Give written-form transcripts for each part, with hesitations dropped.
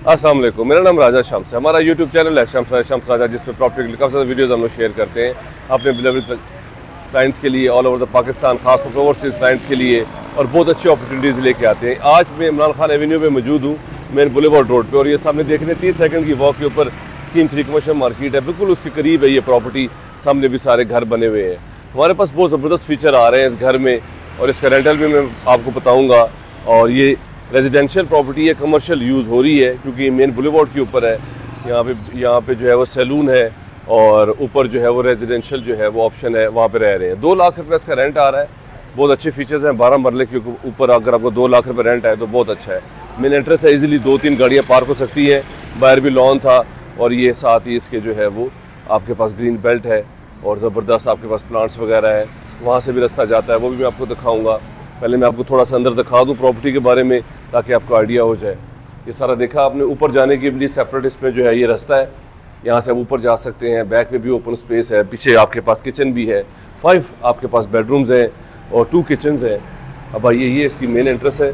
अस्सलाम वालेकुम, मेरा नाम राजा शम्स है। हमारा यूट्यूब चैनल है शम्स राजा, जिसमें प्रॉपर्टी के काफ़ी ज़्यादा वीडियोज़ हम लोग शेयर करते हैं अपने डिलीवरी क्लाइंट्स के लिए ऑल ओवर द पाकिस्तान, खासतौर पर ओवरसीज़ क्लाइंट्स के लिए, और बहुत अच्छी अपॉर्चुनिटीज़ लेके आते हैं। आज मैं इमरान खान एवेन्यू में मौजूद हूँ, मेन बुलेवार्ड रोड पे, और ये सामने देख रहे हैं 30 सेकंड की वॉक के ऊपर स्कीम 3 कमर्शियल मार्केट है, बिल्कुल उसके करीब है ये प्रॉपर्टी। सामने भी सारे घर बने हुए हैं। हमारे पास बहुत ज़बरदस्त फीचर आ रहे हैं इस घर में, और इसका रेंटल भी मैं आपको बताऊँगा। और ये रेजिडेंशियल प्रॉपर्टी है, कमर्शियल यूज़ हो रही है क्योंकि मेन बुलेवार्ड के ऊपर है। यहाँ पे जो है वो सैलून है, और ऊपर जो है वो रेजिडेंशियल जो है वो ऑप्शन है, वहाँ पे रह रहे हैं। 2 लाख रुपये इसका रेंट आ रहा है। बहुत अच्छे फीचर्स हैं। 12 मरले के ऊपर अगर आपको 2 लाख रुपये रेंट आए तो बहुत अच्छा है। मेन एंट्रेंस है, इजीली 2-3 गाड़ियाँ पार्क हो सकती है। बाहर भी लॉन था, और ये साथ ही इसके जो है वो आपके पास ग्रीन बेल्ट है, और ज़बरदस्त आपके पास प्लांट्स वगैरह है। वहाँ से भी रास्ता जाता है, वो भी मैं आपको दिखाऊँगा। पहले मैं आपको थोड़ा सा अंदर दिखा दूँ प्रॉपर्टी के बारे में, ताकि आपको आइडिया हो जाए। ये सारा देखा आपने, ऊपर जाने के लिए सेपरेट इसमें जो है ये रास्ता है, यहाँ से आप ऊपर जा सकते हैं। बैक में भी ओपन स्पेस है, पीछे आपके पास किचन भी है। 5 आपके पास बेडरूम्स हैं और 2 किचन्स हैं। अब आइए, ये इसकी मेन एंट्रेंस है।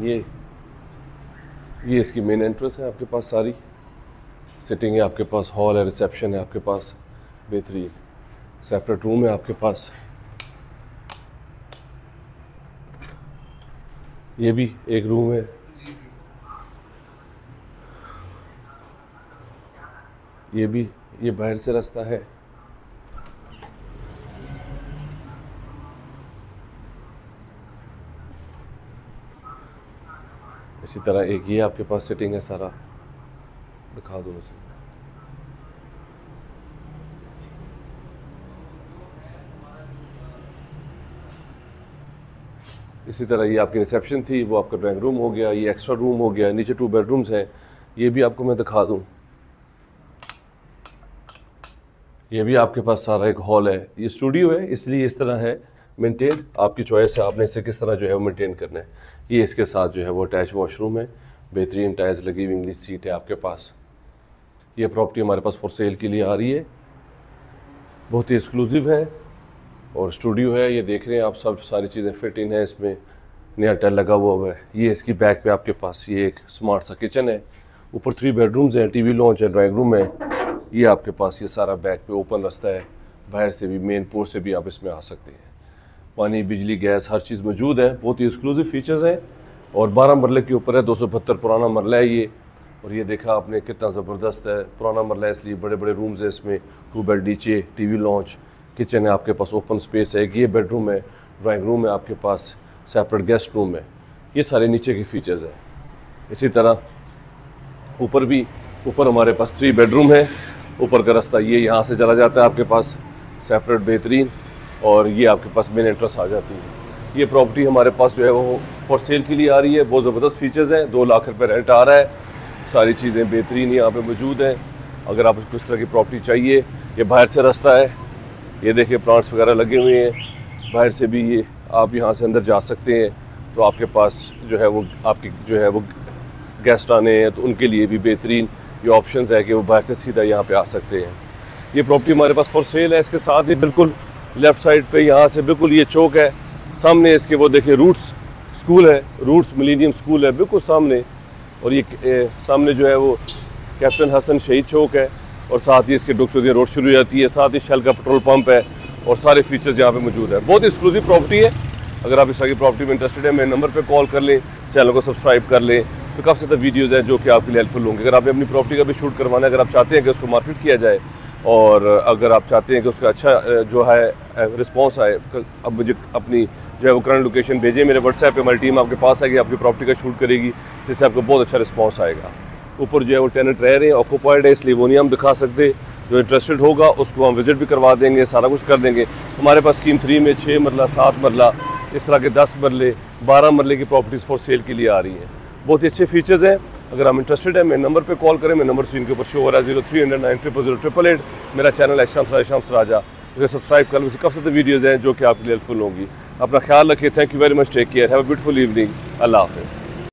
ये इसकी मेन एंट्रेंस है। आपके पास सारी सिटिंग है, आपके पास हॉल है, रिसेप्शन है, आपके पास बेहतरीन सेपरेट रूम है आपके पास। ये भी एक रूम है। ये बाहर से रास्ता है। इसी तरह एक ये आपके पास सिटिंग है, सारा दिखा दो मुझे। इसी तरह ये आपकी रिसेप्शन थी, वो आपका ड्राइंग रूम हो गया। ये एक्स्ट्रा रूम हो गया। नीचे 2 बेडरूम्स हैं, ये भी आपको मैं दिखा दूं। ये भी आपके पास सारा एक हॉल है। ये स्टूडियो है, इसलिए इस तरह है मेंटेन। आपकी चॉइस है, आपने इसे किस तरह जो है वो मेंटेन करना है। ये इसके साथ जो है वो अटैच वॉशरूम है, बेहतरीन टाइल्स लगी हुई, इंग्लिश सीट है आपके पास। ये प्रॉपर्टी हमारे पास फॉर सेल के लिए आ रही है, बहुत ही एक्सक्लूसिव है, और स्टूडियो है। ये देख रहे हैं आप, सब सारी चीज़ें फिट इन है इसमें, नया टाइल लगा हुआ है। ये इसकी बैक पे आपके पास ये एक स्मार्ट सा किचन है। ऊपर 3 बेडरूम्स हैं, टीवी लॉन्च है, ड्राइंग रूम है। ये आपके पास ये सारा बैक पे ओपन रास्ता है, बाहर से भी मेन पोर्ट से भी आप इसमें आ सकते हैं। पानी, बिजली, गैस, हर चीज़ मौजूद है। बहुत ही एक्सक्लूसिव फीचर्स हैं, और 12 मरले के ऊपर है। 272 पुराना मरला है ये। और ये देखा आपने कितना ज़बरदस्त है, पुराना मरला है इसलिए बड़े बड़े रूम्स हैं इसमें। 2 बेड नीचे, टीवी लॉन्च, किचन है आपके पास, ओपन स्पेस है। ये बेडरूम है, ड्राइंग रूम है आपके पास, सेपरेट गेस्ट रूम है। ये सारे नीचे के फीचर्स हैं। इसी तरह ऊपर हमारे पास 3 बेडरूम है। ऊपर का रास्ता ये यहाँ से चला जाता है आपके पास, सेपरेट बेहतरीन, और ये आपके पास मेन एंट्रेंस आ जाती है। ये प्रॉपर्टी हमारे पास जो है वो फॉर सेल के लिए आ रही है। बहुत ज़बरदस्त फीचर्स हैं। 2 लाख रुपये रेंट आ रहा है। सारी चीज़ें बेहतरीन यहाँ पे मौजूद हैं। अगर आप किस तरह की प्रॉपर्टी चाहिए, ये बाहर से रास्ता है। ये देखिए प्लांट्स वगैरह लगे हुए हैं। बाहर से भी ये आप यहाँ से अंदर जा सकते हैं, तो आपके पास जो है वो आपकी जो है वो गेस्ट आने हैं तो उनके लिए भी बेहतरीन ये ऑप्शंस है कि वो बाहर से सीधा यहाँ पे आ सकते हैं। ये प्रॉपर्टी हमारे पास फॉर सेल है। इसके साथ ही बिल्कुल लेफ़्ट साइड पे यहाँ से बिल्कुल ये चौक है, सामने इसके वो देखिए रूट्स स्कूल है, रूट्स मिलेनियम स्कूल है बिल्कुल सामने। और ये सामने जो है वो कैप्टन हसन शहीद चौक है, और साथ ही इसके डॉक्टर रोड शुरू हो जाती है। साथ ही शेल का पेट्रोल पंप है, और सारे फीचर्स यहाँ पे मौजूद है। बहुत एक्सक्लूसिव प्रॉपर्टी है। अगर आप इस तरह की प्रॉपर्टी में इंटरेस्टेड है, मेरे नंबर पे कॉल कर लें, चैनल को सब्सक्राइब कर लें, तो काफ़ी ज़्यादा वीडियोज़ हैं जो कि आपके लिए हेल्पफुल होंगे। अगर आपने अपनी प्रॉपर्टी का भी शूट करवाना है, अगर आप चाहते हैं कि उसको मार्केट किया जाए, और अगर आप चाहते हैं कि उसका अच्छा जो है रिस्पॉन्स आए, अब मुझे अपनी जो है वो करंट लोकेशन भेजें मेरे व्हाट्सएप पे। हमारी टीम आपके पास आएगी, आपकी प्रॉपर्टी का शूट करेगी, जिससे आपको बहुत अच्छा रिस्पॉन्स आएगा। ऊपर जो है वो टेनेंट रह रहे हैं, ऑक्यूपाइड है, इसलिए वो नहीं हम दिखा सकते। जो इंटरेस्टेड होगा उसको हम विज़िट भी करवा देंगे, सारा कुछ कर देंगे। हमारे पास स्कीम 3 में 6 मरला, 7 मरला, इस तरह के 10 मरले, 12 मरले की प्रॉपर्टीज़ फॉर सेल के लिए आ रही हैं। बहुत ही अच्छे फीचर्स हैं। अगर आप इंटरेस्टेड है, मेरे नंबर पे कॉल करें। मेरा नंबर स्क्रीन के ऊपर शो हो रहा है, 0300 9000888। मेरा चैनल है शम्स राजा। अगर सब्सक्राइब कर लो, काफ़ी सारे वीडियोज़ हैं जो कि आपके लिए हेल्पफुल होंगी। अपना ख्याल रखिए। Thank you very much. Take care. Have a beautiful evening. अल्लाह हाफिज़।